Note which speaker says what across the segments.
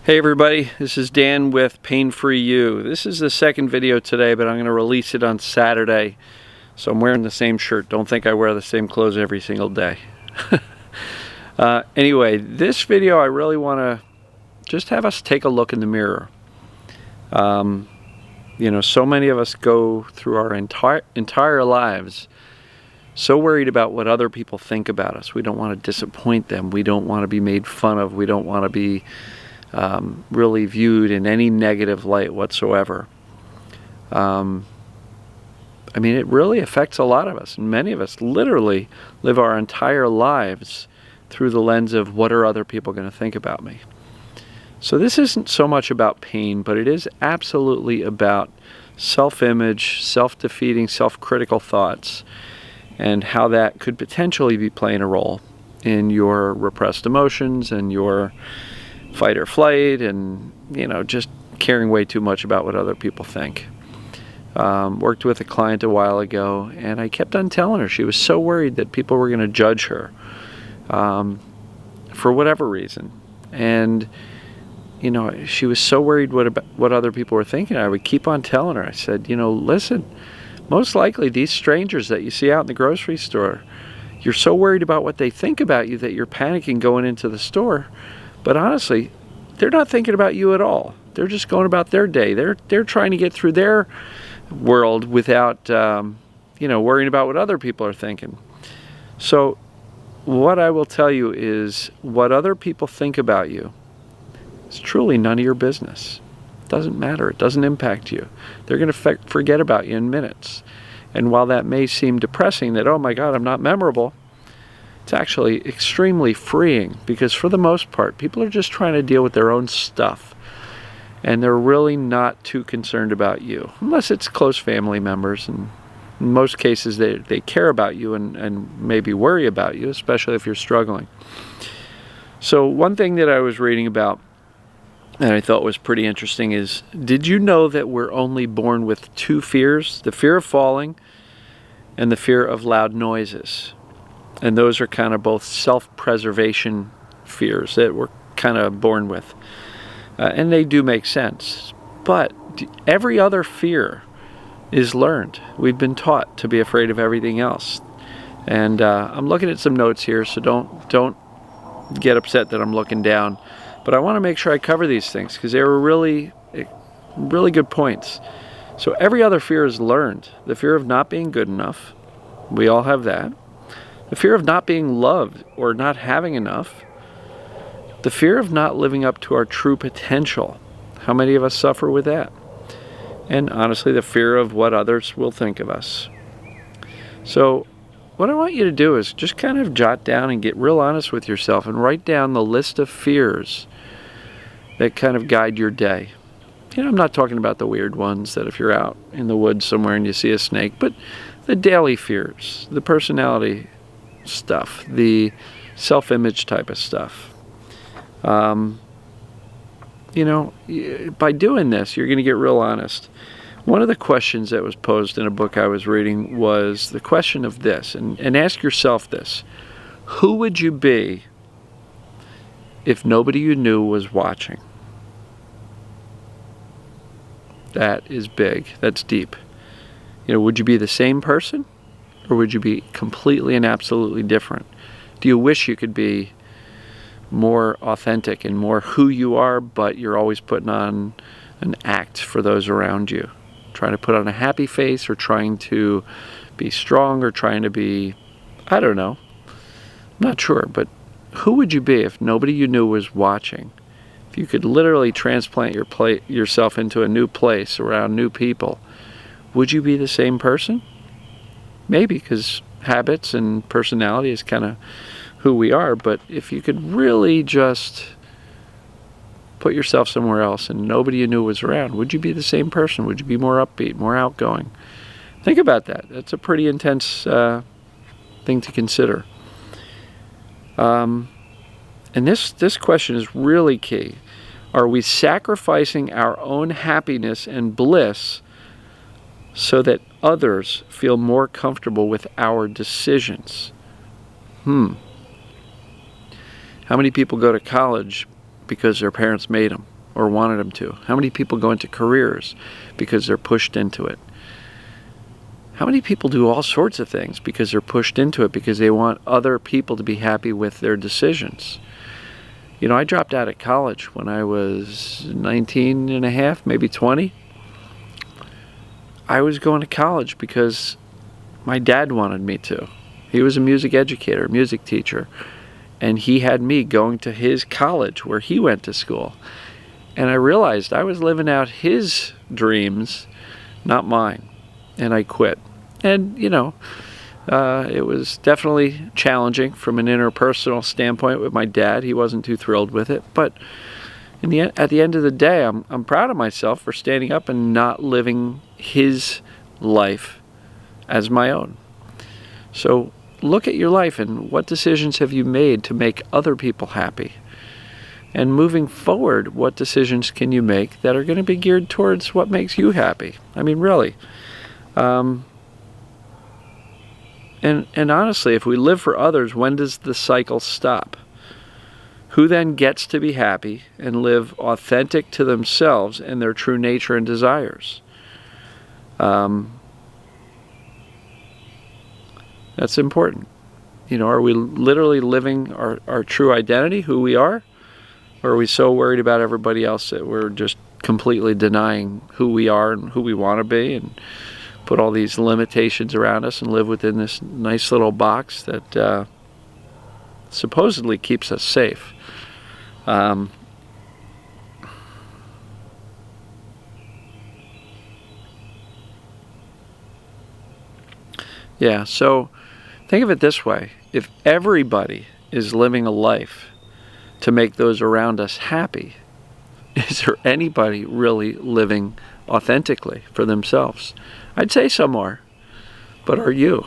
Speaker 1: Hey everybody, this is Dan with painfreeyou. This is the second video today, but I'm going to release it on Saturday. So I'm wearing the same shirt. Don't think I wear the same clothes every single day. Anyway, this video I really want to just have us take a look in the mirror. You know, so many of us go through our entire lives so worried about what other people think about us. We don't want to disappoint them. We don't want to be made fun of. We don't want to be really viewed in any negative light whatsoever. I mean, it really affects a lot of us. And many of us literally live our entire lives through the lens of what are other people going to think about me. So this isn't so much about pain, but it is absolutely about self-image, self-defeating, self-critical thoughts, and how that could potentially be playing a role in your repressed emotions and your fight or flight, and you know, just caring way too much about what other people think. Worked with a client a while ago, and I kept on telling her she was so worried that people were going to judge her for whatever reason, and you know, she was so worried what other people were thinking. I would keep on telling her. I said, you know, listen, most likely these strangers that you see out in the grocery store, you're so worried about what they think about you that you're panicking going into the store. But honestly, they're not thinking about you at all. They're just going about their day. They're trying to get through their world without, you know, worrying about what other people are thinking. So what I will tell you is what other people think about you is truly none of your business. It doesn't matter. It doesn't impact you. They're going to forget about you in minutes. And while that may seem depressing that, oh my God, I'm not memorable, it's actually extremely freeing, because for the most part, people are just trying to deal with their own stuff, and they're really not too concerned about you, unless it's close family members, and in most cases they care about you and maybe worry about you, especially if you're struggling. So one thing that I was reading about and I thought was pretty interesting is, did you know that we're only born with two fears? The fear of falling and the fear of loud noises. And those are kind of both self-preservation fears that we're kind of born with. And they do make sense. But every other fear is learned. We've been taught to be afraid of everything else. And I'm looking at some notes here, so don't get upset that I'm looking down. But I want to make sure I cover these things, because they were really good points. So every other fear is learned. The fear of not being good enough. We all have that. The fear of not being loved or not having enough. The fear of not living up to our true potential. How many of us suffer with that? And honestly, the fear of what others will think of us. So what I want you to do is just kind of jot down and get real honest with yourself and write down the list of fears that kind of guide your day. You know, I'm not talking about the weird ones that if you're out in the woods somewhere and you see a snake, but the daily fears, the personality stuff, the self-image type of stuff. You know, by doing this, you're going to get real honest. One of the questions that was posed in a book I was reading was the question of this, and ask yourself this: who would you be if nobody you knew was watching? That is big. That's deep. You know, would you be the same person? Or would you be completely and absolutely different? Do you wish you could be more authentic and more who you are, but you're always putting on an act for those around you? Trying to put on a happy face, or trying to be strong, or trying to be, I don't know. I'm not sure, but who would you be if nobody you knew was watching? If you could literally transplant yourself into a new place around new people, would you be the same person? Maybe, because habits and personality is kind of who we are. But if you could really just put yourself somewhere else and nobody you knew was around, would you be the same person? Would you be more upbeat, more outgoing? Think about that. That's a pretty intense thing to consider. And this question is really key. Are we sacrificing our own happiness and bliss so that others feel more comfortable with our decisions? How many people go to college because their parents made them? or wanted them to? How many people go into careers because they're pushed into it? How many people do all sorts of things because they're pushed into it because they want other people to be happy with their decisions? You know, I dropped out of college when I was 19 and a half, maybe 20. I was going to college because my dad wanted me to. He was a music educator, music teacher, and he had me going to his college where he went to school. And I realized I was living out his dreams, not mine, and I quit. And, you know, it was definitely challenging from an interpersonal standpoint with my dad. He wasn't too thrilled with it. But at the end of the day, I'm proud of myself for standing up and not living his life as my own. So look at your life and what decisions have you made to make other people happy? And moving forward, what decisions can you make that are going to be geared towards what makes you happy? I mean, really. And honestly, if we live for others, when does the cycle stop? Who then gets to be happy and live authentic to themselves and their true nature and desires? That's important. You know, are we literally living our true identity, who we are? Or are we so worried about everybody else that we're just completely denying who we are and who we want to be, and put all these limitations around us and live within this nice little box that supposedly keeps us safe? Yeah, so think of it this way. If everybody is living a life to make those around us happy, is there anybody really living authentically for themselves? I'd say some are, but are you?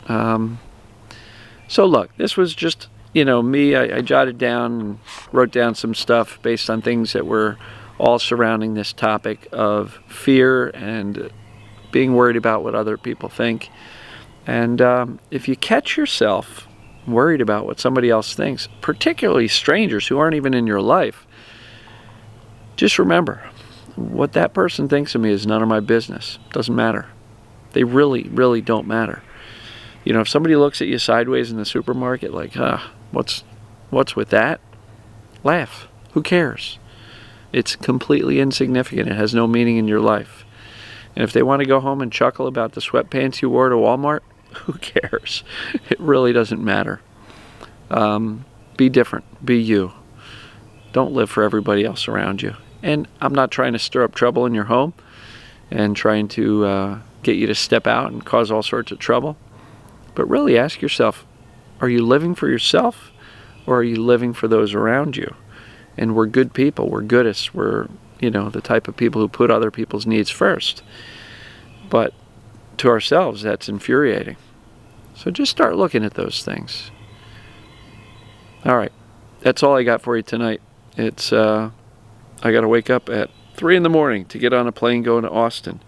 Speaker 1: So look, this was just, you know, me. I jotted down and wrote down some stuff based on things that were all surrounding this topic of fear and being worried about what other people think. And if you catch yourself worried about what somebody else thinks, particularly strangers who aren't even in your life, just remember, what that person thinks of me is none of my business. Doesn't matter. They really, really don't matter. You know, if somebody looks at you sideways in the supermarket like, what's with that? Laugh. Who cares? It's completely insignificant. It has no meaning in your life. And if they want to go home and chuckle about the sweatpants you wore to Walmart, who cares? It really doesn't matter. Be different. Be you. Don't live for everybody else around you. And I'm not trying to stir up trouble in your home and trying to get you to step out and cause all sorts of trouble. But really ask yourself, are you living for yourself, or are you living for those around you? And we're good people. We're goodists. We're, you know, the type of people who put other people's needs first. But to ourselves, that's infuriating. So just start looking at those things. All right. That's all I got for you tonight. It's I got to wake up at 3 in the morning to get on a plane going to Austin.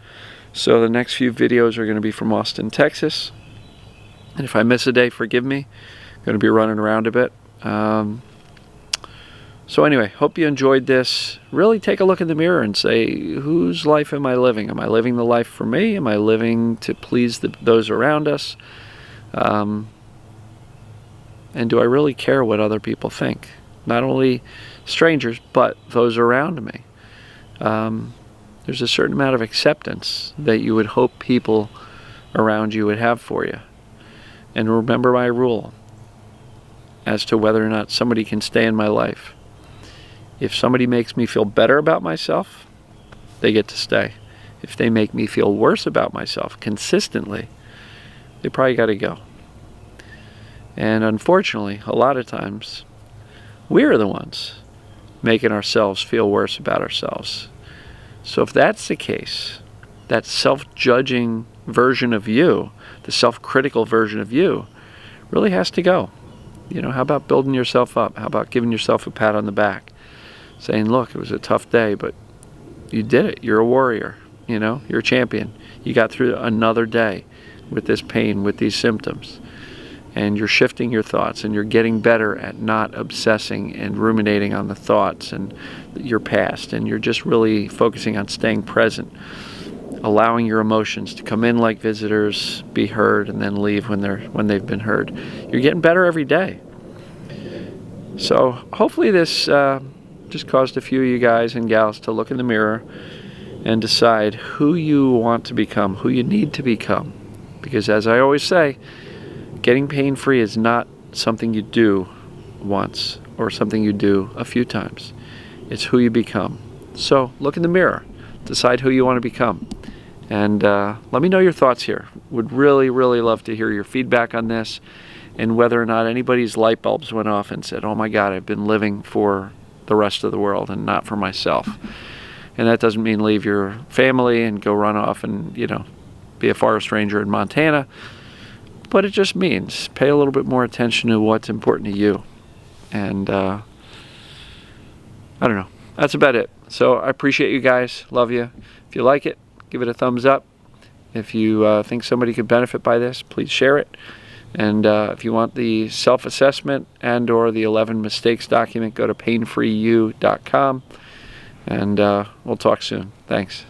Speaker 1: So the next few videos are going to be from Austin, Texas. And if I miss a day, forgive me. I'm going to be running around a bit. So anyway, hope you enjoyed this. Really take a look in the mirror and say, whose life am I living? Am I living the life for me? Am I living to please those around us? And do I really care what other people think? Not only strangers, but those around me. There's a certain amount of acceptance that you would hope people around you would have for you. And remember my rule as to whether or not somebody can stay in my life. If somebody makes me feel better about myself, they get to stay. If they make me feel worse about myself consistently, they probably got to go. And unfortunately, a lot of times, we're the ones making ourselves feel worse about ourselves. So if that's the case, that self-judging version of you, the self-critical version of you, really has to go. You know, how about building yourself up? How about giving yourself a pat on the back? Saying, look, it was a tough day, but you did it. You're a warrior. You know, you're a champion. You got through another day with this pain, with these symptoms. and you're shifting your thoughts, and you're getting better at not obsessing and ruminating on the thoughts and your past, and you're just really focusing on staying present, allowing your emotions to come in like visitors, be heard, and then leave when they've been heard. You're getting better every day. So hopefully this just caused a few of you guys and gals to look in the mirror and decide who you want to become, who you need to become. Because as I always say, getting pain-free is not something you do once or something you do a few times. It's who you become. So look in the mirror, decide who you want to become, and let me know your thoughts here. Would really, really love to hear your feedback on this, and whether or not anybody's light bulbs went off and said, oh my God, I've been living for the rest of the world and not for myself. And that doesn't mean leave your family and go run off and, be a forest ranger in Montana. But it just means pay a little bit more attention to what's important to you. And I don't know. That's about it. So I appreciate you guys. Love you. If you like it, give it a thumbs up. If you think somebody could benefit by this, please share it. And if you want the self-assessment and or the 11 mistakes document, go to painfreeyou.com. And we'll talk soon. Thanks.